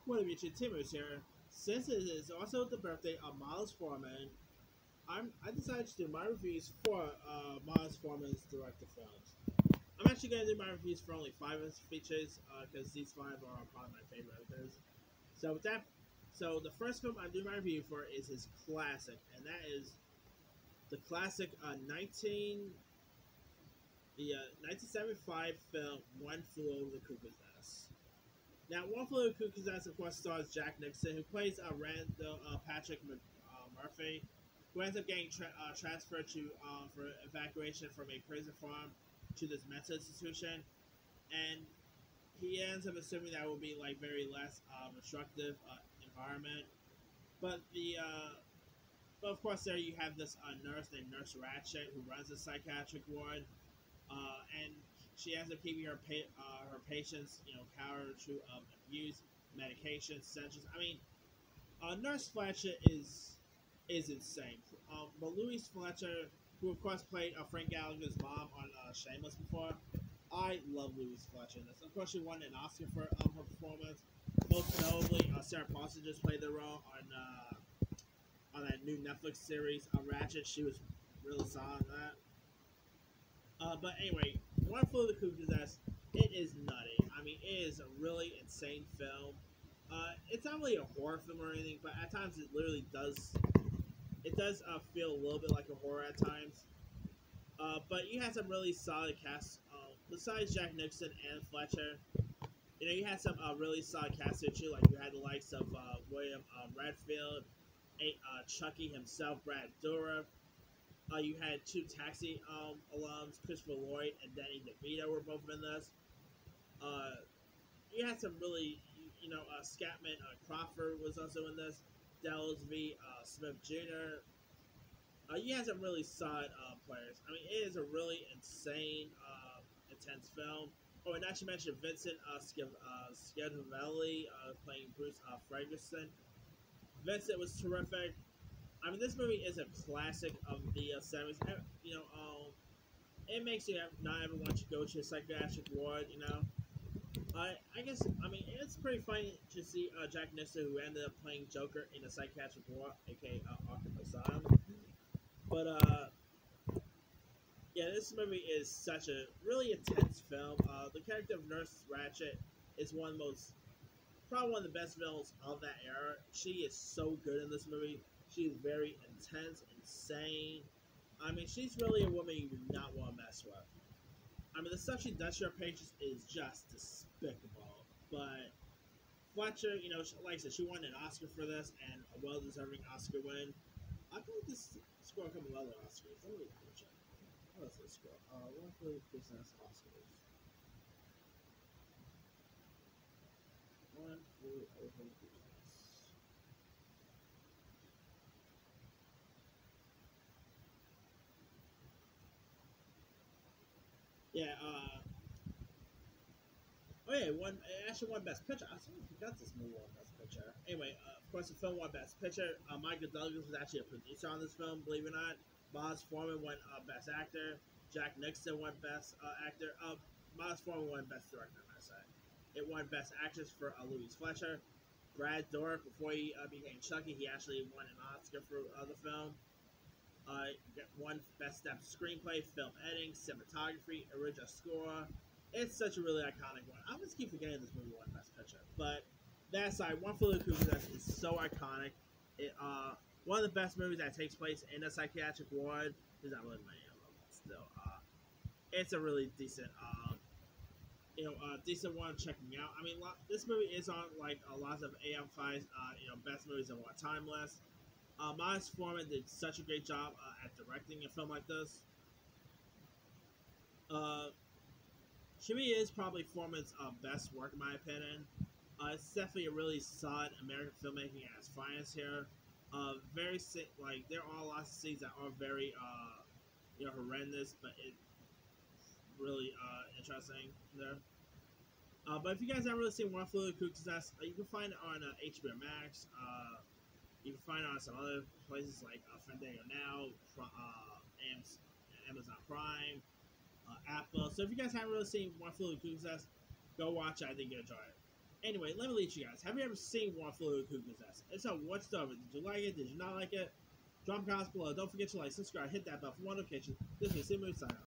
What have you Timmers here? Since it is also the birthday of Miles Forman, I decided to do my reviews for Miles Forman's director films. I'm actually going to do my reviews for only five of his features because these five are probably my favorite of his. So with that, so the first film I do my review for is his classic, and that is the classic 1975 film One Flew Over the Cuckoo's Nest. Now, One Flew Over the Cuckoo's Nest, of course, stars Jack Nixon, who plays Randall Patrick Murphy, who ends up getting transferred to for evacuation from a prison farm to this mental institution, and he ends up assuming that will be like very less instructive environment. But but of course, there you have this nurse named Nurse Ratchet who runs a psychiatric ward, and she ends up keeping her patients, counter to abuse, medication, sedatives. I mean, Nurse Fletcher is insane. But Louise Fletcher, who of course played Frank Gallagher's mom on Shameless before, I love Louise Fletcher in this. Of course, she won an Oscar for her performance. Most notably, Sarah Paulson just played the role on that new Netflix series, Ratchet. She was really solid in that. But anyway, One Flew Over the Cuckoo's Nest, it is nutty. I mean, it is a really insane film. It's not really a horror film or anything, but at times it literally does. It does feel a little bit like a horror at times. But you had some really solid casts. Besides Jack Nixon and Fletcher, you had some really solid casts here too. Like you had the likes of William Redfield, Chucky himself, Brad Dourif. You had two Taxi alums, Christopher Lloyd and Danny DeVito were both in this. Uh, you had some really, Scatman Crawford was also in this. Dallas V. Smith Jr. You had some really solid players. I mean, it is a really insane, intense film. Oh, and not to mention Vincent Schiavelli playing Bruce Ferguson. Vincent was terrific. I mean, this movie is a classic of the 70s. It makes you not ever want to go to a psychiatric ward. I guess, I mean, it's pretty funny to see Jack Nicholson, who ended up playing Joker in a psychiatric ward, aka Arkham Asylum. But, yeah, this movie is such a really intense film. The character of Nurse Ratchet is probably one of the best villains of that era. She is so good in this movie. She is very intense, insane. I mean, she's really a woman you do not want to mess with. I mean, the stuff she does to her patients is just despicable. But Fletcher, like I said, she won an Oscar for this, and a well-deserving Oscar win. I think this scored a couple other Oscars. Let me check. What else did it score? One for the business Oscars. One flew over the business. Yeah, oh yeah, it actually won Best Picture. I sort of forgot this movie won Best Picture. Anyway, of course, the film won Best Picture. Michael Douglas was actually a producer on this film, believe it or not. Miles Forman won Best Actor. Jack Nixon won Best Actor. Miles Forman won Best Director, I say. It won Best Actress for Louise Fletcher. Brad Dourif, before he became Chucky, he actually won an Oscar for the film. Won Best Step Screenplay, Film Editing, Cinematography, Original Score. It's such a really iconic one. I always keep forgetting this movie won Best Picture, but that aside, One Flew Over the Cuckoo's Nest is so iconic. It one of the best movies that takes place in a psychiatric ward. There's not really many of them, but still, it's a really decent, decent one checking out. I mean, this movie is on like a lot of AM5's, best movies of all time list. Miles Forman did such a great job at directing a film like this. Uh, Shimmy is probably Foreman's best work, in my opinion. It's definitely a really solid American filmmaking at its finest here. Like there are lots of scenes that are very horrendous, but it's really interesting there. But if you guys haven't really seen One Flew Over the Cuckoo's Nest, you can find it on HBO Max. You can find it on some other places like Fandango Now, Amazon Prime, Apple. So if you guys haven't really seen One Flew Over the Cuckoo's Nest, go watch it. I think you'll enjoy it. Anyway, let me lead you guys. Have you ever seen One Flew Over the Cuckoo's Nest? If so, what's the Did you like it? Did you not like it? Drop comments below. Don't forget to like, subscribe, hit that bell for more notifications. This is Simu signing off.